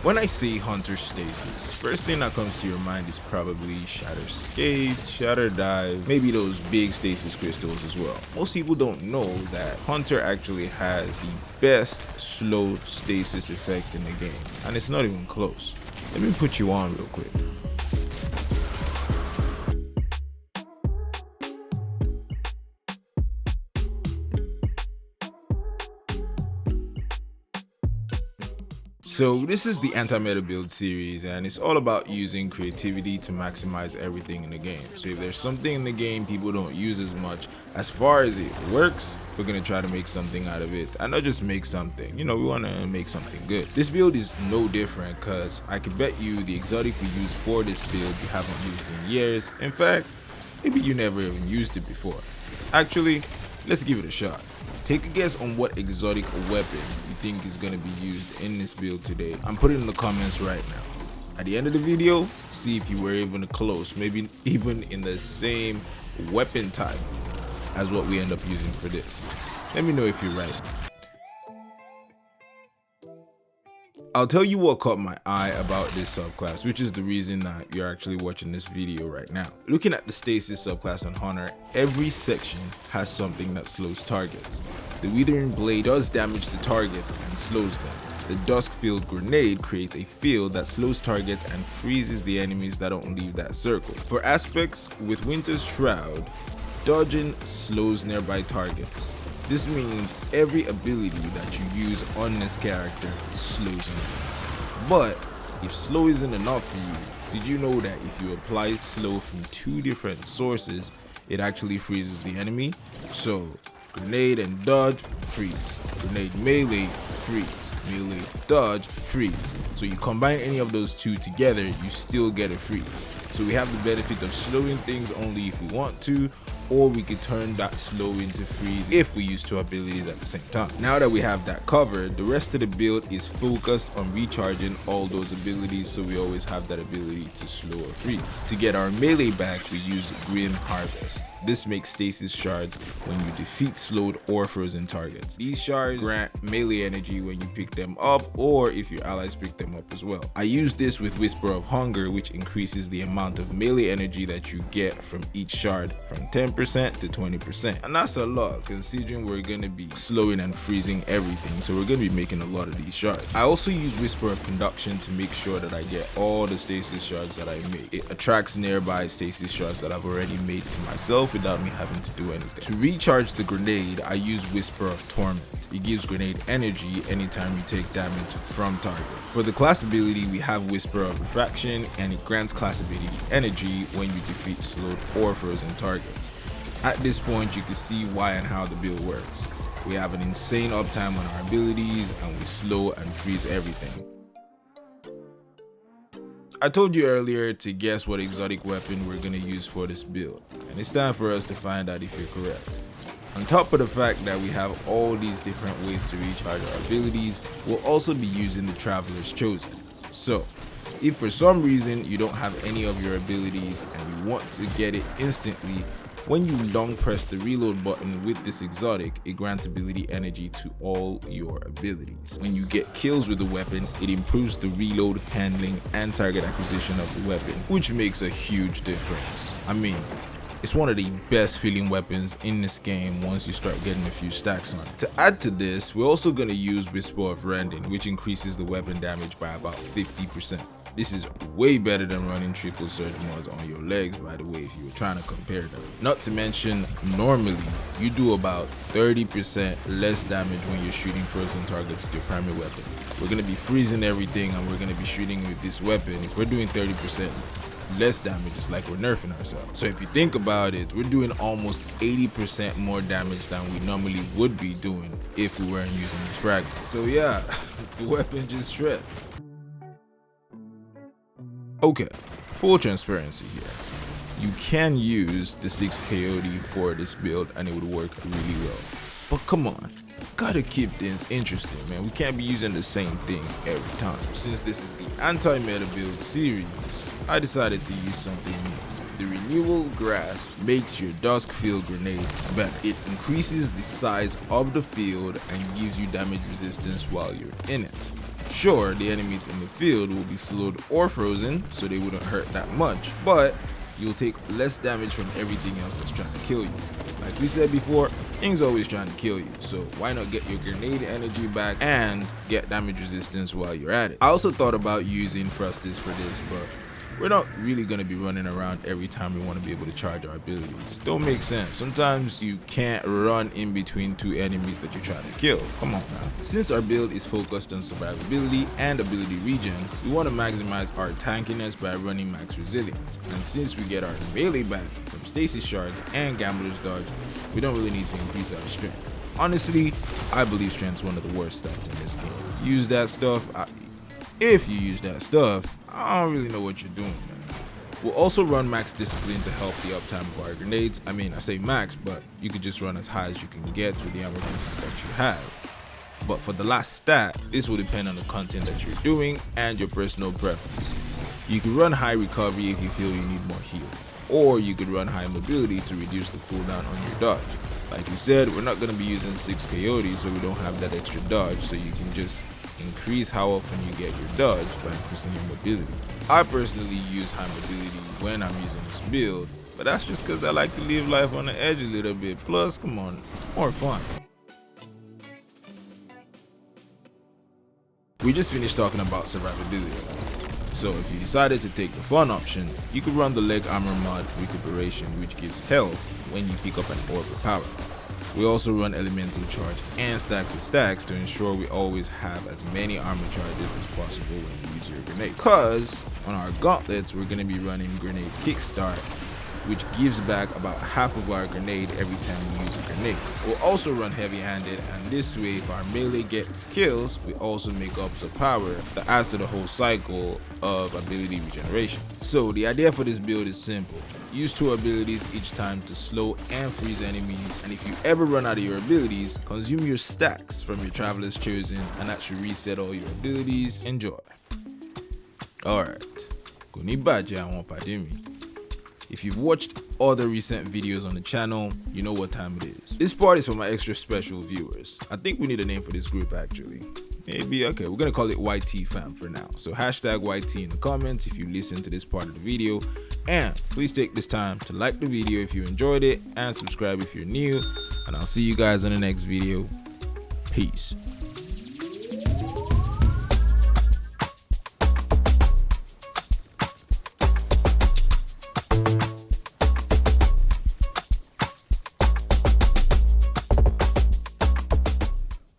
When I say Hunter Stasis, first thing that comes to your mind is probably Shatter Skate, Shatter Dive, maybe those big stasis crystals as well. Most people don't know that Hunter actually has the best slow stasis effect in the game, and it's not even close. Let me put you on real quick. So this is the anti-meta build series, and it's all about using creativity to maximize everything in the game. So if there's something in the game people don't use as much, as far as it works, we're gonna try to make something out of it, and not just make something, we wanna make something good. This build is no different, cause I can bet you the exotic we use for this build you haven't used in years. In fact, maybe you never even used it before. Actually, let's give it a shot. Take a guess on what exotic weapon you think is going to be used in this build today. I'm putting it in the comments right now. At the end of the video, see if you were even close, maybe even in the same weapon type as what we end up using for this. Let me know if you're right. I'll tell you what caught my eye about this subclass, which is the reason that you're actually watching this video right now. Looking at the stasis subclass on Hunter, every section has something that slows targets. The Withering Blade does damage to targets and slows them. The Dusk-Filled Grenade creates a field that slows targets and freezes the enemies that don't leave that circle. For aspects, with Winter's Shroud, dodging slows nearby targets. This means every ability that you use on this character slows him. But if slow isn't enough for you, did you know that if you apply slow from 2 different sources, it actually freezes the enemy? So grenade and dodge, freeze. Grenade melee, freeze. Melee dodge, freeze. So you combine any of those 2 together, you still get a freeze. So we have the benefit of slowing things only if we want to, or we could turn that slow into freeze if we use 2 abilities at the same time. Now that we have that covered, the rest of the build is focused on recharging all those abilities, so we always have that ability to slow or freeze. To get our melee back, we use Grim Harvest. This makes stasis shards when you defeat slowed or frozen targets. These shards grant melee energy when you pick them up, or if your allies pick them up as well. I use this with Whisper of Hunger, which increases the amount of melee energy that you get from each shard from 10% to 20%, and that's a lot considering we're going to be slowing and freezing everything, so we're going to be making a lot of these shards. I also use Whisper of Conduction to make sure that I get all the stasis shards that I make. It attracts nearby stasis shards that I've already made to myself without me having to do anything. To recharge the grenade, I use Whisper of Torment. It gives grenade energy anytime you take damage from target. For the class ability, we have Whisper of Refraction, and it grants class ability energy when you defeat slowed or frozen targets. At this point, you can see why and how the build works. We have an insane uptime on our abilities, and we slow and freeze everything. I told you earlier to guess what exotic weapon we're going to use for this build, and it's time for us to find out if you're correct. On top of the fact that we have all these different ways to recharge our abilities, we'll also be using the Traveler's Chosen. So, if for some reason you don't have any of your abilities and you want to get it instantly, when you long press the reload button with this exotic, it grants ability energy to all your abilities. When you get kills with the weapon, it improves the reload, handling, and target acquisition of the weapon, which makes a huge difference. I mean, it's one of the best feeling weapons in this game once you start getting a few stacks on it. To add to this, we're also going to use Whisper of Rending, which increases the weapon damage by about 50%. This is way better than running triple surge mods on your legs, by the way, if you were trying to compare them. Not to mention, normally, you do about 30% less damage when you're shooting frozen targets with your primary weapon. We're going to be freezing everything, and we're going to be shooting with this weapon. If we're doing 30% less damage, it's like we're nerfing ourselves. So if you think about it, we're doing almost 80% more damage than we normally would be doing if we weren't using these fragments. So yeah, the weapon just shreds. Okay, full transparency here. You can use the 6 Coyote for this build and it would work really well. But come on, gotta keep things interesting, man. We can't be using the same thing every time. Since this is the anti-meta build series, I decided to use something new. The Renewal Grasp makes your Dusk-Filled Grenade better. It increases the size of the field and gives you damage resistance while you're in it. Sure, the enemies in the field will be slowed or frozen, so they wouldn't hurt that much, but you'll take less damage from everything else that's trying to kill you. Like we said before, things always trying to kill you, so why not get your grenade energy back and get damage resistance while you're at it. I also thought about using thrusters for this, but we're not really going to be running around every time we want to be able to charge our abilities. Don't make sense. Sometimes you can't run in between two enemies that you're trying to kill. Come on now. Since our build is focused on survivability and ability regen, we want to maximize our tankiness by running max resilience. And since we get our melee back from stasis shards and gambler's dodge, we don't really need to increase our strength. Honestly, I believe strength is one of the worst stats in this game. Use that stuff. If you use that stuff, I don't really know what you're doing, man. We'll also run max discipline to help the uptime of our grenades. I mean, I say max, but you could just run as high as you can get with the ammo pieces that you have. But for the last stat, this will depend on the content that you're doing and your personal preference. You could run high recovery if you feel you need more heal, or you could run high mobility to reduce the cooldown on your dodge. Like we said, we're not going to be using 6 coyotes, so we don't have that extra dodge, so you can just increase how often you get your dodge by increasing your mobility. I personally use high mobility when I'm using this build, but that's just because I like to live life on the edge a little bit. Plus, come on, it's more fun. We just finished talking about survivability. So if you decided to take the fun option, you could run the leg armor mod recuperation, which gives health when you pick up an orb of power. We also run elemental charge and stacks of stacks to ensure we always have as many armor charges as possible when you use your grenade. Cause on our gauntlets, we're gonna be running grenade kickstart, which gives back about half of our grenade every time we use a grenade. We'll also run heavy-handed, and this way if our melee gets kills, we also make up some power that adds to the whole cycle of ability regeneration. So the idea for this build is simple. Use 2 abilities each time to slow and freeze enemies, and if you ever run out of your abilities, consume your stacks from your Traveler's Chosen, and that should reset all your abilities. Enjoy. Alright. If you've watched other recent videos on the channel, you know what time it is. This part is for my extra special viewers. I think we need a name for this group actually. Maybe, okay, we're gonna call it YT fam for now. So hashtag YT in the comments if you listen to this part of the video. And please take this time to like the video if you enjoyed it and subscribe if you're new. And I'll see you guys in the next video. Peace.